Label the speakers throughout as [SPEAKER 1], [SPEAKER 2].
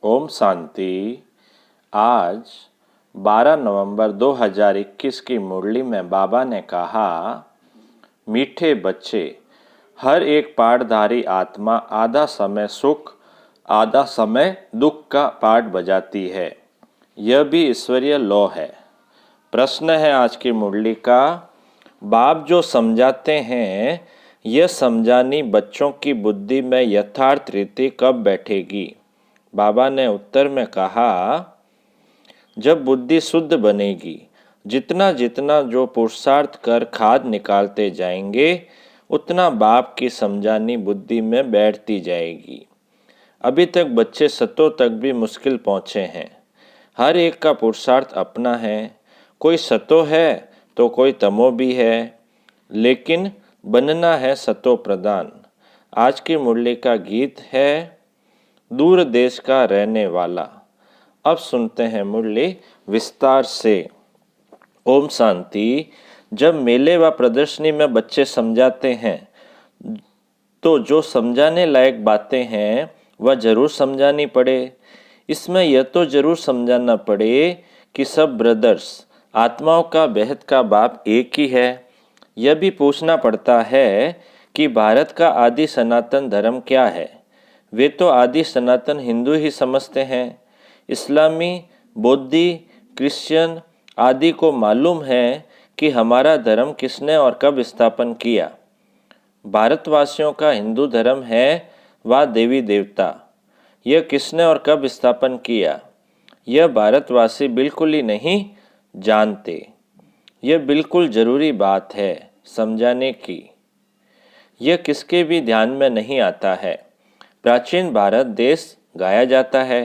[SPEAKER 1] ओम शांति। आज 12 नवंबर 2021 की मुरली में बाबा ने कहा, मीठे बच्चे, हर एक पाठधारी आत्मा आधा समय सुख आधा समय दुख का पाठ बजाती है। यह भी ईश्वरीय लॉ है। प्रश्न है आज की मुरली का, बाप जो समझाते हैं यह समझानी बच्चों की बुद्धि में यथार्थ रीति कब बैठेगी? बाबा ने उत्तर में कहा, जब बुद्धि शुद्ध बनेगी, जितना जितना जो पुरुषार्थ कर खाद निकालते जाएंगे उतना बाप की समझानी बुद्धि में बैठती जाएगी। अभी तक बच्चे सतों तक भी मुश्किल पहुँचे हैं। हर एक का पुरुषार्थ अपना है, कोई सतो है तो कोई तमो भी है, लेकिन बनना है सतो प्रधान। आज की मुरली का गीत है, दूर देश का रहने वाला। अब सुनते हैं मुरली विस्तार से। ओम शांति। जब मेले व प्रदर्शनी में बच्चे समझाते हैं तो जो समझाने लायक बातें हैं वह जरूर समझानी पड़े। इसमें यह तो जरूर समझाना पड़े कि सब ब्रदर्स आत्माओं का बेहद का बाप एक ही है। यह भी पूछना पड़ता है कि भारत का आदि सनातन धर्म क्या है। वे तो आदि सनातन हिंदू ही समझते हैं। इस्लामी, बौद्धि, क्रिश्चियन आदि को मालूम है कि हमारा धर्म किसने और कब स्थापन किया। भारतवासियों का हिंदू धर्म है व देवी देवता। यह किसने और कब स्थापन किया, यह भारतवासी बिल्कुल ही नहीं जानते। यह बिल्कुल जरूरी बात है समझाने की। यह किसके भी ध्यान में नहीं आता है। प्राचीन भारत देश गाया जाता है,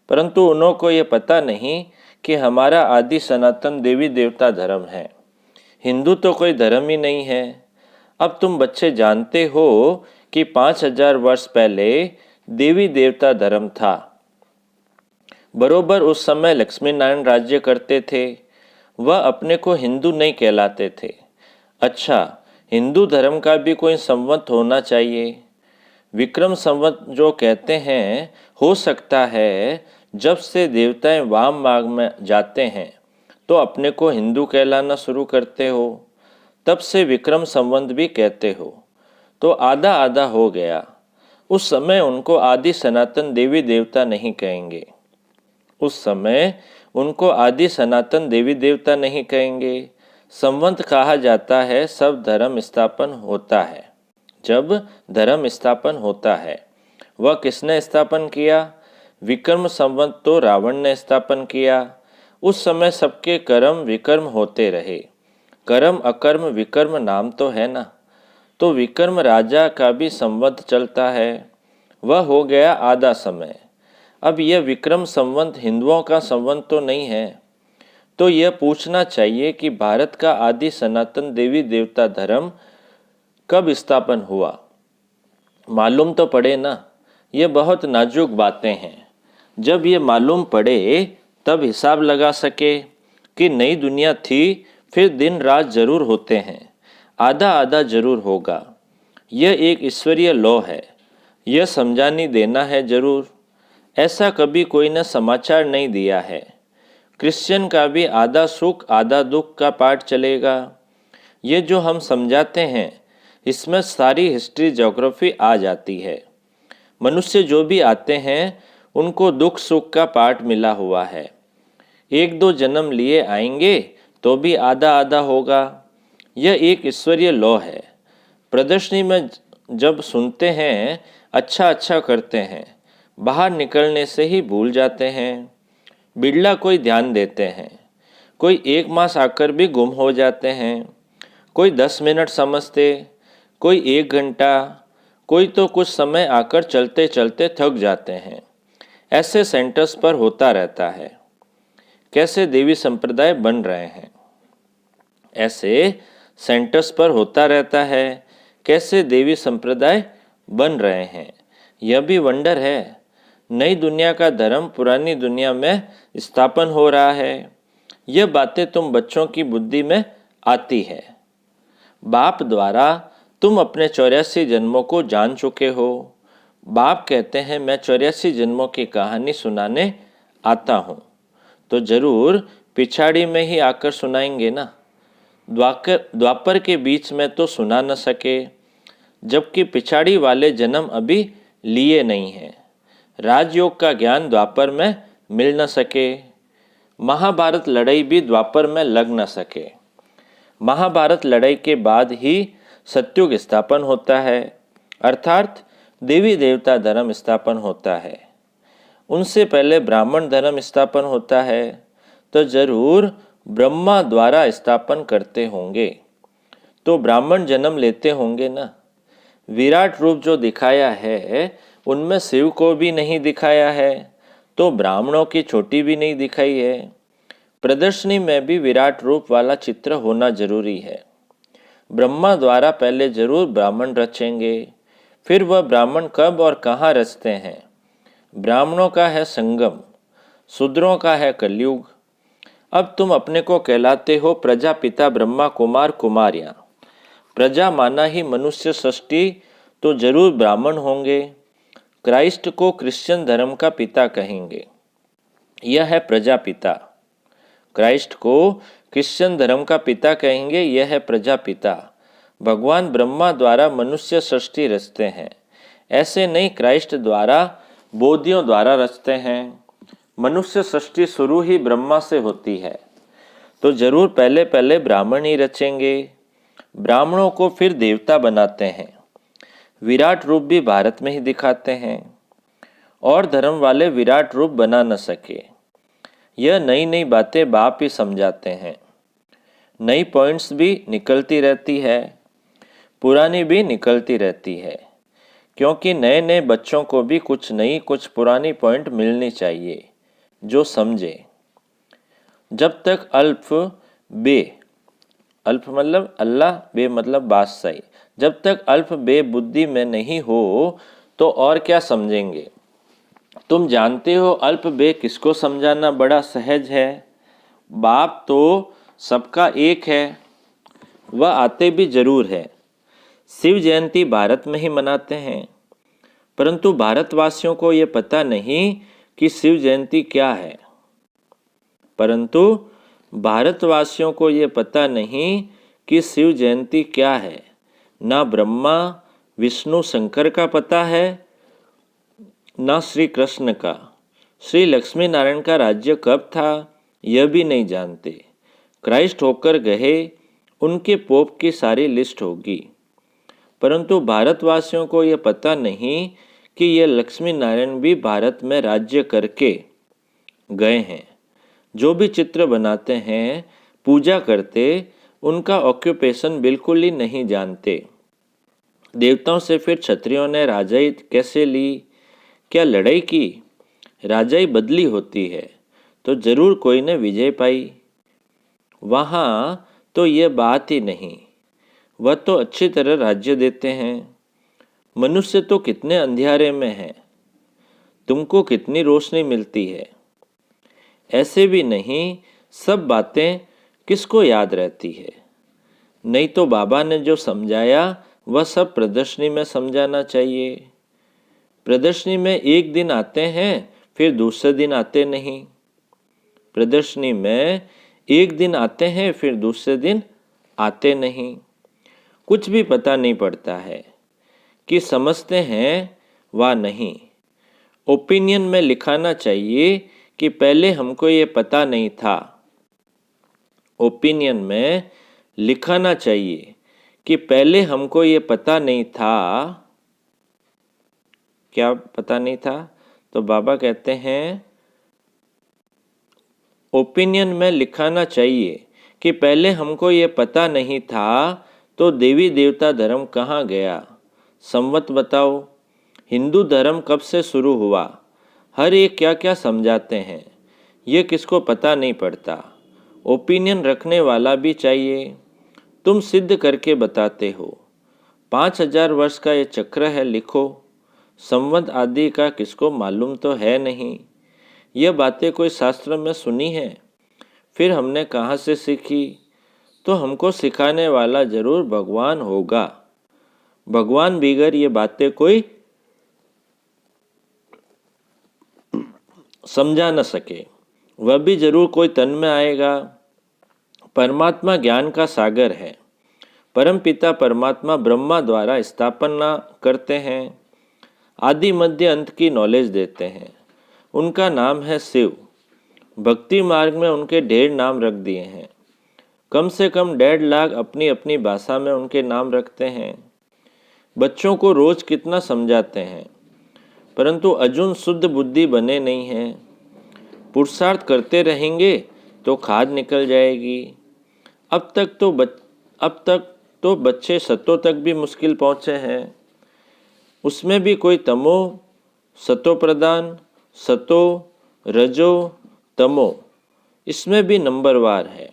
[SPEAKER 1] परंतु उन्हों को यह पता नहीं कि हमारा आदि सनातन देवी देवता धर्म है। हिंदू तो कोई धर्म ही नहीं है। अब तुम बच्चे जानते हो कि 5000 वर्ष पहले देवी देवता धर्म था। बरोबर उस समय लक्ष्मी नारायण राज्य करते थे। वह अपने को हिंदू नहीं कहलाते थे। अच्छा, हिंदू धर्म का भी कोई संवत होना चाहिए। विक्रम संवत जो कहते हैं, हो सकता है जब से देवताएं वाम मार्ग में जाते हैं तो अपने को हिंदू कहलाना शुरू करते हो, तब से विक्रम संवत भी कहते हो, तो आधा आधा हो गया। उस समय उनको आदि सनातन देवी देवता नहीं कहेंगे। उस समय उनको आदि सनातन देवी देवता नहीं कहेंगे। संवत कहा जाता है सब धर्म स्थापन होता है। जब धर्म स्थापन होता है, वह किसने स्थापन किया? विक्रम संवत तो रावण ने स्थापन किया। उस समय सबके कर्म विकर्म होते रहे। कर्म अकर्म विकर्म नाम तो है ना। तो विक्रम राजा का भी संवत चलता है, वह हो गया आधा समय। अब यह विक्रम संवत हिंदुओं का संवत तो नहीं है। तो यह पूछना चाहिए कि भारत का आदि सनातन देवी देवता धर्म कब स्थापन हुआ, मालूम तो पड़े ना। ये बहुत नाजुक बातें हैं। जब ये मालूम पड़े तब हिसाब लगा सके कि नई दुनिया थी, फिर दिन रात जरूर होते हैं, आधा आधा जरूर होगा। यह एक ईश्वरीय लॉ है। यह समझानी देना है जरूर। ऐसा कभी कोई ने समाचार नहीं दिया है। क्रिश्चियन का भी आधा सुख आधा दुख का पाठ चलेगा। ये जो हम समझाते हैं इसमें सारी हिस्ट्री ज्योग्राफी आ जाती है। मनुष्य जो भी आते हैं उनको दुख सुख का पाठ मिला हुआ है। एक दो जन्म लिए आएंगे तो भी आधा आधा होगा। यह एक ईश्वरीय लॉ है। प्रदर्शनी में जब सुनते हैं अच्छा अच्छा करते हैं, बाहर निकलने से ही भूल जाते हैं। बिरला कोई ध्यान देते हैं, कोई 1 मास आकर भी गुम हो जाते हैं, कोई 10 मिनट समझते, कोई 1 घंटा, कोई तो कुछ समय आकर चलते चलते थक जाते हैं। ऐसे सेंटर्स पर होता रहता है। कैसे देवी संप्रदाय बन रहे हैं, ऐसे सेंटर्स पर होता रहता है। कैसे देवी संप्रदाय बन रहे हैं, यह भी वंडर है। नई दुनिया का धर्म पुरानी दुनिया में स्थापन हो रहा है। यह बातें तुम बच्चों की बुद्धि में आती है। बाप द्वारा तुम अपने 84 जन्मों को जान चुके हो। बाप कहते हैं मैं 84 जन्मों की कहानी सुनाने आता हूँ, तो जरूर पिछाड़ी में ही आकर सुनाएंगे ना। द्वापर के बीच में तो सुना न सके, जबकि पिछाड़ी वाले जन्म अभी लिए नहीं हैं। राजयोग का ज्ञान द्वापर में मिल न सके, महाभारत लड़ाई भी द्वापर में लग न सके। महाभारत लड़ाई के बाद ही सत्युग स्थापन होता है, अर्थात देवी देवता धर्म स्थापन होता है। उनसे पहले ब्राह्मण धर्म स्थापन होता है, तो जरूर ब्रह्मा द्वारा स्थापन करते होंगे, तो ब्राह्मण जन्म लेते होंगे ना। विराट रूप जो दिखाया है उनमें शिव को भी नहीं दिखाया है, तो ब्राह्मणों की चोटी भी नहीं दिखाई है। प्रदर्शनी में भी विराट रूप वाला चित्र होना जरूरी है। ब्रह्मा द्वारा पहले जरूर ब्राह्मण रचेंगे, फिर वह ब्राह्मण कब और कहाँ रचते हैं। ब्राह्मणों का है संगम, शूद्रों का है कलयुग। अब तुम अपने को कहलाते हो प्रजापिता ब्रह्मा कुमार कुमारियाँ। प्रजा माना ही मनुष्य सृष्टि, तो जरूर ब्राह्मण होंगे। क्राइस्ट को क्रिश्चियन धर्म का पिता कहेंगे, यह है प्रजापिता। क्राइस्ट को क्रिश्चियन धर्म का पिता कहेंगे, यह है प्रजापिता। भगवान ब्रह्मा द्वारा मनुष्य सृष्टि रचते हैं, ऐसे नहीं क्राइस्ट द्वारा बोधियों द्वारा रचते हैं। मनुष्य सृष्टि शुरू ही ब्रह्मा से होती है, तो जरूर पहले पहले ब्राह्मण ही रचेंगे। ब्राह्मणों को फिर देवता बनाते हैं। विराट रूप भी भारत में ही दिखाते हैं, और धर्म वाले विराट रूप बना न सके। यह नई नई बातें बाप ही समझाते हैं। नई पॉइंट्स भी निकलती रहती है, पुरानी भी निकलती रहती है, क्योंकि नए नए बच्चों को भी कुछ नई कुछ पुरानी पॉइंट मिलनी चाहिए जो समझे। जब तक अल्फ बे, अल्फ मतलब अल्लाह, बे मतलब बादशाही, जब तक अल्फ बे बुद्धि में नहीं हो तो और क्या समझेंगे। तुम जानते हो अल्प बे किसको समझाना बड़ा सहज है। बाप तो सबका एक है, वह आते भी जरूर है। शिव जयंती भारत में ही मनाते हैं, परंतु भारतवासियों को ये पता नहीं कि शिव जयंती क्या है। परंतु भारतवासियों को ये पता नहीं कि शिव जयंती क्या है। ना ब्रह्मा विष्णु शंकर का पता है, ना श्री कृष्ण का। श्री लक्ष्मी नारायण का राज्य कब था यह भी नहीं जानते। क्राइस्ट होकर गए, उनके पोप की सारी लिस्ट होगी, परंतु भारतवासियों को यह पता नहीं कि ये लक्ष्मी नारायण भी भारत में राज्य करके गए हैं। जो भी चित्र बनाते हैं, पूजा करते, उनका ऑक्यूपेशन बिल्कुल ही नहीं जानते। देवताओं से फिर क्षत्रियों ने राजाई कैसे ली, क्या लड़ाई की? राजाई बदली होती है तो जरूर कोई ने विजय पाई। वहाँ तो ये बात ही नहीं, वह तो अच्छी तरह राज्य देते हैं। मनुष्य तो कितने अंधियारे में है, तुमको कितनी रोशनी मिलती है। ऐसे भी नहीं सब बातें किसको याद रहती है। नहीं तो बाबा ने जो समझाया वह सब प्रदर्शनी में समझाना चाहिए। प्रदर्शनी में एक दिन आते हैं फिर दूसरे दिन आते नहीं। प्रदर्शनी में एक दिन आते हैं फिर दूसरे दिन आते नहीं। कुछ भी पता नहीं पड़ता है कि समझते हैं वा नहीं। ओपिनियन में लिखाना चाहिए कि पहले हमको ये पता नहीं था। ओपिनियन में लिखाना चाहिए कि पहले हमको ये पता नहीं था। क्या पता नहीं था? तो बाबा कहते हैं ओपिनियन में लिखाना चाहिए कि पहले हमको ये पता नहीं था, तो देवी देवता धर्म कहाँ गया? संवत बताओ। हिंदू धर्म कब से शुरू हुआ? हर एक क्या क्या समझाते हैं, ये किसको पता नहीं पड़ता। ओपिनियन रखने वाला भी चाहिए। तुम सिद्ध करके बताते हो। 5000 वर्ष का ये चक्र है, लिखो। संवत आदि का किसको मालूम तो है नहीं। यह बातें कोई शास्त्र में सुनी है, फिर हमने कहाँ से सीखी? तो हमको सिखाने वाला जरूर भगवान होगा। भगवान बिगर ये बातें कोई समझा न सके, वह भी जरूर कोई तन में आएगा। परमात्मा ज्ञान का सागर है। परमपिता परमात्मा ब्रह्मा द्वारा स्थापना करते हैं, आदि मध्य अंत की नॉलेज देते हैं। उनका नाम है शिव। भक्ति मार्ग में उनके ढेर नाम रख दिए हैं। कम से कम 1.5 लाख अपनी अपनी भाषा में उनके नाम रखते हैं। बच्चों को रोज कितना समझाते हैं, परंतु अजुन शुद्ध बुद्धि बने नहीं हैं। पुरुषार्थ करते रहेंगे तो खाद निकल जाएगी। अब तक तो बच्चे सतों तक भी मुश्किल पहुँचे हैं। उसमें भी कोई तमो, सतो प्रधान, सतो, रजो, तमो, इसमें भी नंबरवार है।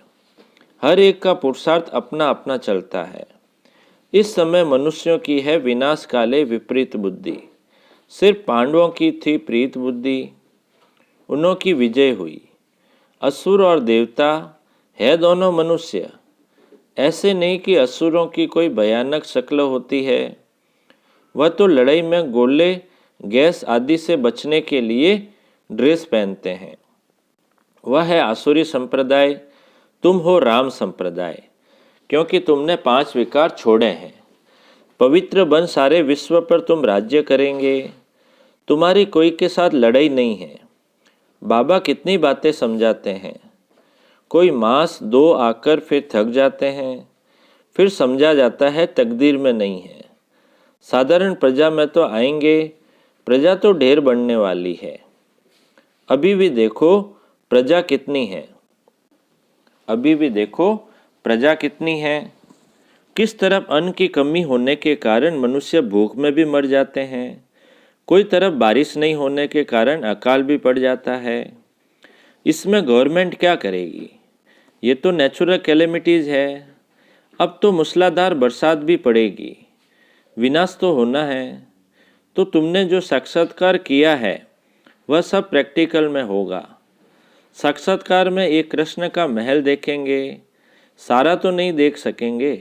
[SPEAKER 1] हर एक का पुरुषार्थ अपना अपना चलता है। इस समय मनुष्यों की है विनाश काले विपरीत बुद्धि। सिर्फ पांडवों की थी प्रीत बुद्धि, उन्हों की विजय हुई। असुर और देवता है दोनों मनुष्य। ऐसे नहीं कि असुरों की कोई भयानक शक्ल होती है, वह तो लड़ाई में गोले, गैस आदि से बचने के लिए ड्रेस पहनते हैं। वह है आसुरी संप्रदाय, तुम हो राम संप्रदाय, क्योंकि तुमने 5 विकार छोड़े हैं। पवित्र बन सारे विश्व पर तुम राज्य करेंगे। तुम्हारी कोई के साथ लड़ाई नहीं है। बाबा कितनी बातें समझाते हैं। कोई मास 2 आकर फिर थक जाते हैं, फिर समझा जाता है तकदीर में नहीं है। साधारण प्रजा में तो आएंगे, प्रजा तो ढेर बढ़ने वाली है। अभी भी देखो प्रजा कितनी है, अभी भी देखो प्रजा कितनी है। किस तरफ अन्न की कमी होने के कारण मनुष्य भूख में भी मर जाते हैं, कोई तरफ बारिश नहीं होने के कारण अकाल भी पड़ जाता है। इसमें गवर्नमेंट क्या करेगी? ये तो नेचुरल कैलेमिटीज़ है। अब तो मूसलाधार बरसात भी पड़ेगी। विनाश तो होना है। तो तुमने जो साक्षात्कार किया है वह सब प्रैक्टिकल में होगा। साक्षात्कार में एक कृष्ण का महल देखेंगे, सारा तो नहीं देख सकेंगे।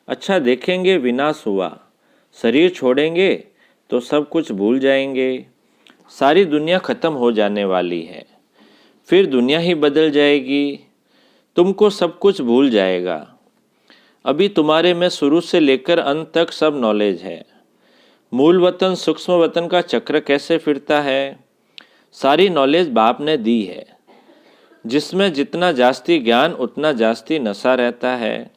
[SPEAKER 1] अच्छा देखेंगे विनाश हुआ, शरीर छोड़ेंगे तो सब कुछ भूल जाएंगे। सारी दुनिया ख़त्म हो जाने वाली है, फिर दुनिया ही बदल जाएगी। तुमको सब कुछ भूल जाएगा। अभी तुम्हारे में शुरू से लेकर अंत तक सब नॉलेज है। मूल वतन सूक्ष्म वतन का चक्र कैसे फिरता है, सारी नॉलेज बाप ने दी है। जिसमें जितना जास्ती ज्ञान उतना जास्ती नशा रहता है।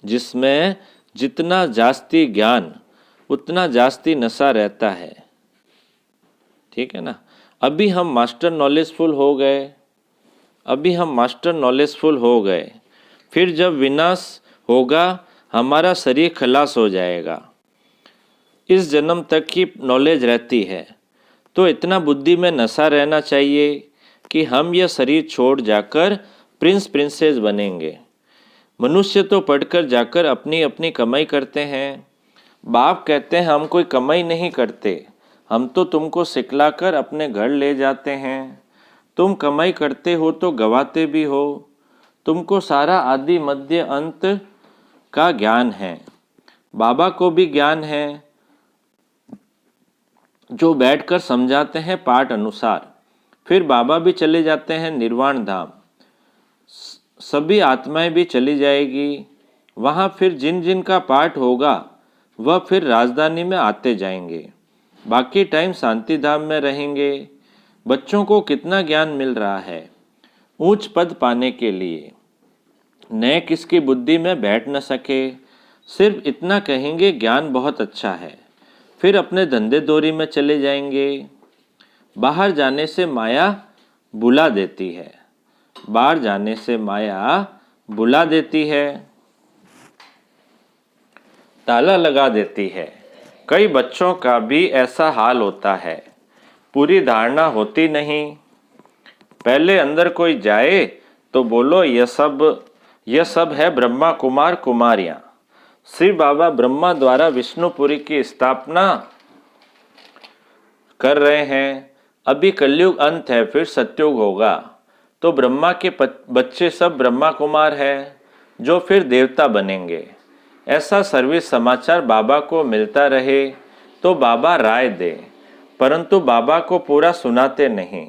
[SPEAKER 1] जिसमें जितना जास्ती ज्ञान उतना जास्ती नशा रहता है। ठीक है ना। अभी हम मास्टर नॉलेजफुल हो गए, अभी हम मास्टर नॉलेजफुल हो गए, फिर जब विनाश होगा हमारा शरीर खलास हो जाएगा। इस जन्म तक की नॉलेज रहती है, तो इतना बुद्धि में नशा रहना चाहिए कि हम यह शरीर छोड़ जाकर प्रिंस प्रिंसेस बनेंगे। मनुष्य तो पढ़कर जाकर अपनी अपनी कमाई करते हैं। बाप कहते हैं हम कोई कमाई नहीं करते, हम तो तुमको सिखलाकर अपने घर ले जाते हैं। तुम कमाई करते हो तो गवाते भी हो। तुमको सारा आदि मध्य अंत का ज्ञान है। बाबा को भी ज्ञान है, जो बैठकर समझाते हैं पाठ अनुसार। फिर बाबा भी चले जाते हैं निर्वाण धाम। सभी आत्माएं भी चली जाएगी वहाँ। फिर जिन जिन का पाठ होगा वह फिर राजधानी में आते जाएंगे। बाकी टाइम शांति धाम में रहेंगे। बच्चों को कितना ज्ञान मिल रहा है ऊंच पद पाने के लिए। नए किसकी बुद्धि में बैठ न सके, सिर्फ इतना कहेंगे ज्ञान बहुत अच्छा है, फिर अपने धंधे दोरी में चले जाएंगे। बाहर जाने से माया बुला देती है, बाहर जाने से माया बुला देती है, ताला लगा देती है। कई बच्चों का भी ऐसा हाल होता है, पूरी धारणा होती नहीं। पहले अंदर कोई जाए तो बोलो यह सब है ब्रह्मा कुमार कुमारियाँ। श्री बाबा ब्रह्मा द्वारा विष्णुपुरी की स्थापना कर रहे हैं। अभी कलयुग अंत है, फिर सतयुग होगा, तो ब्रह्मा के बच्चे सब ब्रह्मा कुमार हैं, जो फिर देवता बनेंगे। ऐसा सर्विस समाचार बाबा को मिलता रहे तो बाबा राय दे। परंतु बाबा को पूरा सुनाते नहीं।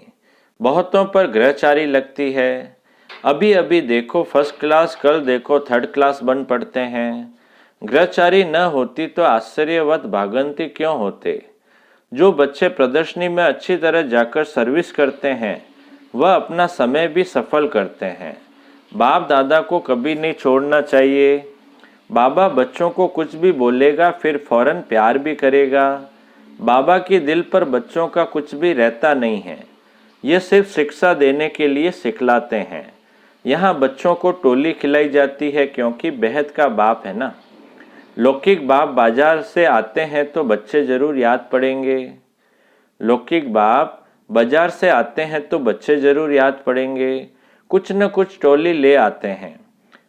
[SPEAKER 1] बहुतों पर ग्रहचारी लगती है। अभी अभी देखो फर्स्ट क्लास, कल देखो थर्ड क्लास बन पड़ते हैं। ग्रहचारी न होती तो आश्चर्यवत भागंती क्यों होते। जो बच्चे प्रदर्शनी में अच्छी तरह जाकर सर्विस करते हैं वह अपना समय भी सफल करते हैं। बाप दादा को कभी नहीं छोड़ना चाहिए। बाबा बच्चों को कुछ भी बोलेगा फिर फौरन प्यार भी करेगा। बाबा के दिल पर बच्चों का कुछ भी रहता नहीं है। ये सिर्फ शिक्षा देने के लिए सिखलाते हैं। यहाँ बच्चों को टोली खिलाई जाती है क्योंकि बेहद का बाप है ना। लौकिक बाप बाजार से आते हैं तो बच्चे जरूर याद पड़ेंगे। लौकिक बाप बाजार से आते हैं तो बच्चे जरूर याद पड़ेंगे। कुछ न कुछ टोली ले आते हैं।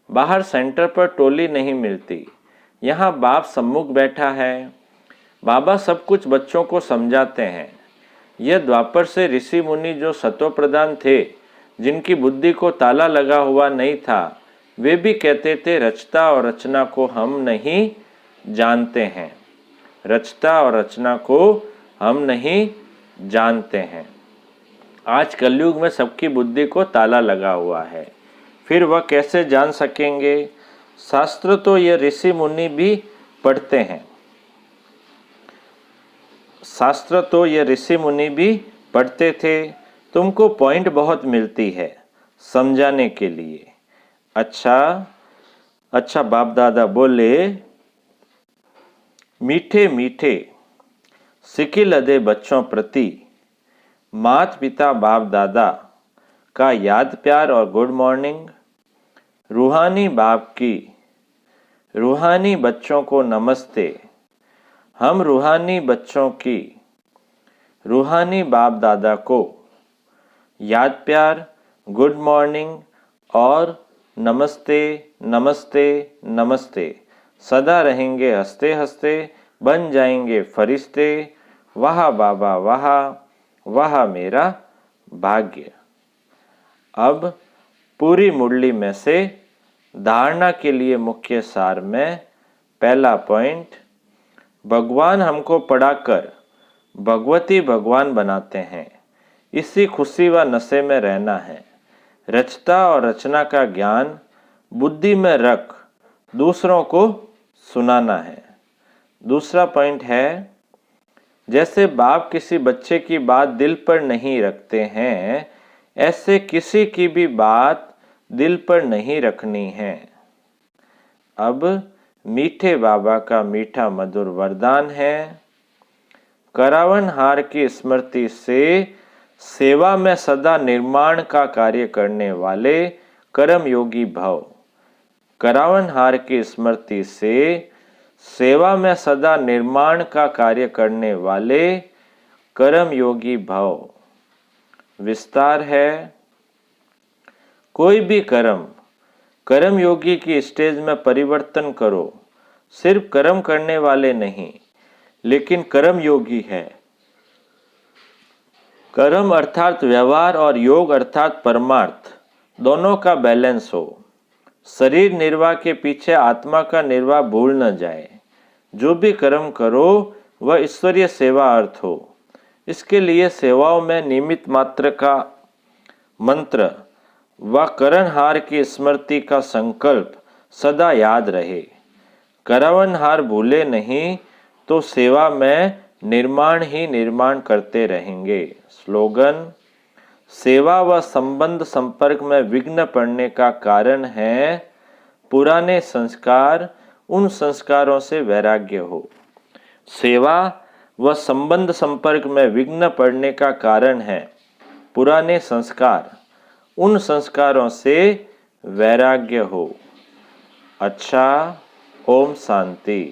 [SPEAKER 1] बाहर सेंटर पर टोली नहीं मिलती। यहाँ बाप सम्मुख बैठा है। बाबा सब कुछ बच्चों को समझाते हैं। यह द्वापर से ऋषि मुनि जो सतो प्रधान थे, जिनकी बुद्धि को ताला लगा हुआ नहीं था, वे भी कहते थे रचता और रचना को हम नहीं जानते हैं। रचता और रचना को हम नहीं जानते हैं। आज कलयुग में सबकी बुद्धि को ताला लगा हुआ है, फिर वह कैसे जान सकेंगे। शास्त्र तो ये ऋषि मुनि भी पढ़ते हैं। शास्त्र तो ये ऋषि मुनि भी पढ़ते थे। तुमको पॉइंट बहुत मिलती है समझाने के लिए। अच्छा बाप दादा बोले, मीठे मीठे सिकिल अदे बच्चों प्रति माता पिता बाप दादा का याद प्यार और गुड मॉर्निंग। रूहानी बाप की रूहानी बच्चों को नमस्ते। हम रूहानी बच्चों की रूहानी बाप दादा को याद प्यार, गुड मॉर्निंग और नमस्ते नमस्ते नमस्ते सदा रहेंगे हंसते हंसते, बन जाएंगे फरिश्ते। वाह बाबा वाह, वाह मेरा भाग्य। अब पूरी मुरली में से धारणा के लिए मुख्य सार में पहला पॉइंट, भगवान हमको पढ़ाकर भगवती भगवान बनाते हैं। इसी खुशी व नशे में रहना है। रचता और रचना का ज्ञान बुद्धि में रख दूसरों को सुनाना है। दूसरा पॉइंट है, जैसे बाप किसी बच्चे की बात दिल पर नहीं रखते हैं, ऐसे किसी की भी बात दिल पर नहीं रखनी है। अब मीठे बाबा का मीठा मधुर वरदान है, करावनहार की स्मृति से सेवा में सदा निर्माण का कार्य करने वाले कर्म योगी भव। करावनहार की स्मृति से सेवा में सदा निर्माण का कार्य करने वाले कर्म योगी भव। विस्तार है, कोई भी कर्म योगी की स्टेज में परिवर्तन करो। सिर्फ कर्म करने वाले नहीं, लेकिन कर्म योगी है। कर्म अर्थात व्यवहार और योग अर्थात परमार्थ, दोनों का बैलेंस हो। शरीर निर्वाह के पीछे आत्मा का निर्वाह भूल न जाए। जो भी कर्म करो वह ईश्वरीय सेवा अर्थ हो। इसके लिए सेवाओं में निमित्त मात्र का मंत्र व करणहार की स्मृति का संकल्प सदा याद रहे। करावनहार भूले नहीं तो सेवा में निर्माण ही निर्माण करते रहेंगे। स्लोगन, सेवा व संबंध संपर्क में विघ्न पड़ने का कारण है पुराने संस्कार। उन संस्कारों से वैराग्य हो। सेवा व संबंध संपर्क में विघ्न पड़ने का कारण है पुराने संस्कार। उन संस्कारों से वैराग्य हो। अच्छा, ओम शांति।